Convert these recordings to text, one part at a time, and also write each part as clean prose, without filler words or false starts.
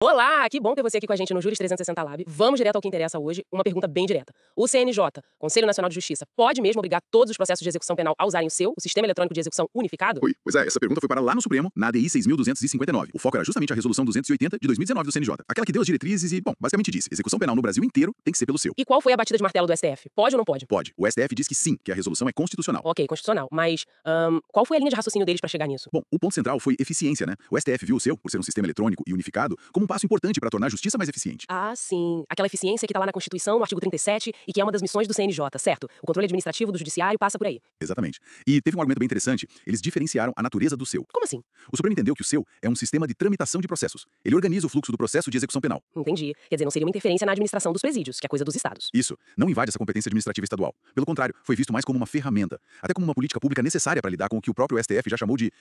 Olá, que bom ter você aqui com a gente no Júris 360 Lab. Vamos direto ao que interessa hoje, uma pergunta bem direta. O CNJ, Conselho Nacional de Justiça, pode mesmo obrigar todos os processos de execução penal a usarem o Sistema Eletrônico de Execução Unificado? Pois é, essa pergunta foi para lá no Supremo, na ADI 6.259. O foco era justamente a Resolução 280 de 2019 do CNJ. Aquela que deu as diretrizes e, bom, basicamente disse, execução penal no Brasil inteiro tem que ser pelo seu. E qual foi a batida de martelo do STF? Pode ou não pode? Pode. O STF diz que sim, que a resolução é constitucional. Ok, constitucional. Mas qual foi a linha de raciocínio deles para chegar nisso? Bom, o ponto central foi eficiência, né? O STF viu o seu, por ser um sistema eletrônico e unificado, como um passo importante para tornar a justiça mais eficiente. Ah, sim. Aquela eficiência que tá lá na Constituição, no artigo 37, e que é uma das missões do CNJ, certo? O controle administrativo do judiciário passa por aí. Exatamente. E teve um argumento bem interessante. Eles diferenciaram a natureza do seu. Como assim? O Supremo entendeu que o seu é um sistema de tramitação de processos. Ele organiza o fluxo do processo de execução penal. Entendi. Quer dizer, não seria uma interferência na administração dos presídios, que é coisa dos estados. Isso. Não invade essa competência administrativa estadual. Pelo contrário, foi visto mais como uma ferramenta, até como uma política pública necessária para lidar com o que o próprio STF já chamou de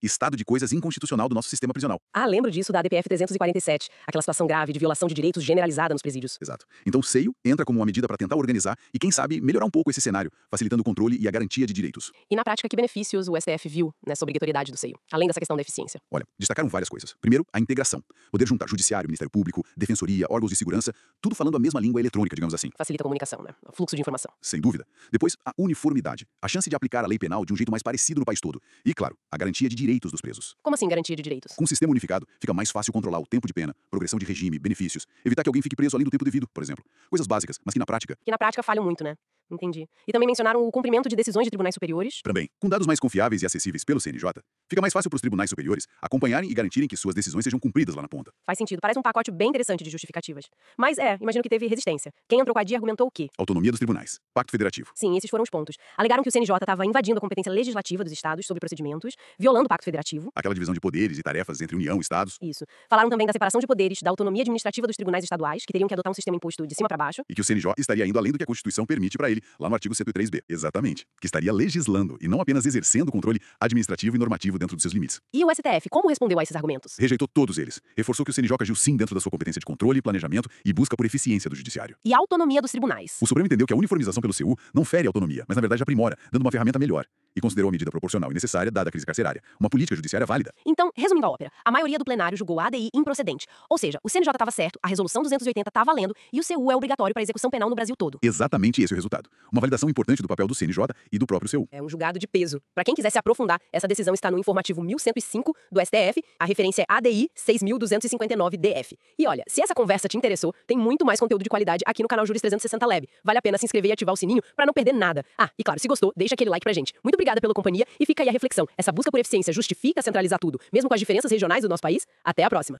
estado de coisas inconstitucional do nosso sistema prisional. Ah, lembro disso da ADPF 347, aquela situação grave de violação de direitos generalizada nos presídios. Exato. Então o seio entra como uma medida para tentar organizar e, quem sabe, melhorar um pouco esse cenário, facilitando o controle e a garantia de direitos. E na prática, que benefícios o STF viu nessa obrigatoriedade do seio, além dessa questão da eficiência? Olha, destacaram várias coisas. Primeiro, a integração. Poder juntar judiciário, Ministério Público, defensoria, órgãos de segurança, tudo falando a mesma língua eletrônica, digamos assim. Facilita a comunicação, né? O fluxo de informação. Sem dúvida. Depois, a uniformidade. A chance de aplicar a lei penal de um jeito mais parecido no país todo. E, claro, a garantia de direitos dos presos. Como assim garantia de direitos? Com um sistema unificado, fica mais fácil controlar o tempo de pena, progressão de regime, benefícios, evitar que alguém fique preso além do tempo devido, por exemplo. Coisas básicas, mas que na prática... Que na prática falham muito, né? Entendi. E também mencionaram o cumprimento de decisões de tribunais superiores. Também, com dados mais confiáveis e acessíveis pelo CNJ, fica mais fácil para os tribunais superiores acompanharem e garantirem que suas decisões sejam cumpridas lá na ponta. Faz sentido. Parece um pacote bem interessante de justificativas. Mas imagino que teve resistência. Quem entrou com a DIA argumentou o quê? Autonomia dos tribunais. Pacto federativo. Sim, esses foram os pontos. Alegaram que o CNJ estava invadindo a competência legislativa dos estados sobre procedimentos, violando o Pacto Federativo. Aquela divisão de poderes e tarefas entre União e Estados. Isso. Falaram também da separação de poderes, da autonomia administrativa dos tribunais estaduais, que teriam que adotar um sistema imposto de cima para baixo. E que o CNJ estaria indo além do que a Constituição permite para ele, lá no artigo 103b. Exatamente. Que estaria legislando e não apenas exercendo o controle administrativo e normativo dentro dos seus limites. E o STF, como respondeu a esses argumentos? Rejeitou todos eles. Reforçou que o CNJ agiu sim dentro da sua competência de controle, planejamento e busca por eficiência do judiciário. E a autonomia dos tribunais? O Supremo entendeu que a uniformização pelo CU não fere a autonomia, mas na verdade aprimora, dando uma ferramenta melhor. E considerou a medida proporcional e necessária dada a crise carcerária. Uma política judiciária válida. Então, resumindo a ópera, a maioria do plenário julgou a ADI improcedente. Ou seja, o CNJ estava certo, a resolução 280 está valendo e o CU é obrigatório para execução penal no Brasil todo. Exatamente esse é o resultado. Uma validação importante do papel do CNJ e do próprio CU. É um julgado de peso. Para quem quiser se aprofundar, essa decisão está no informativo 1105 do STF, a referência é ADI 6259-DF. E olha, se essa conversa te interessou, tem muito mais conteúdo de qualidade aqui no canal Júris 360 Lab. Vale a pena se inscrever e ativar o sininho para não perder nada. Ah, e claro, se gostou, deixa aquele like pra gente. Muito obrigada pela companhia e fica aí a reflexão. Essa busca por eficiência justifica centralizar tudo, mesmo com as diferenças regionais do nosso país? Até a próxima!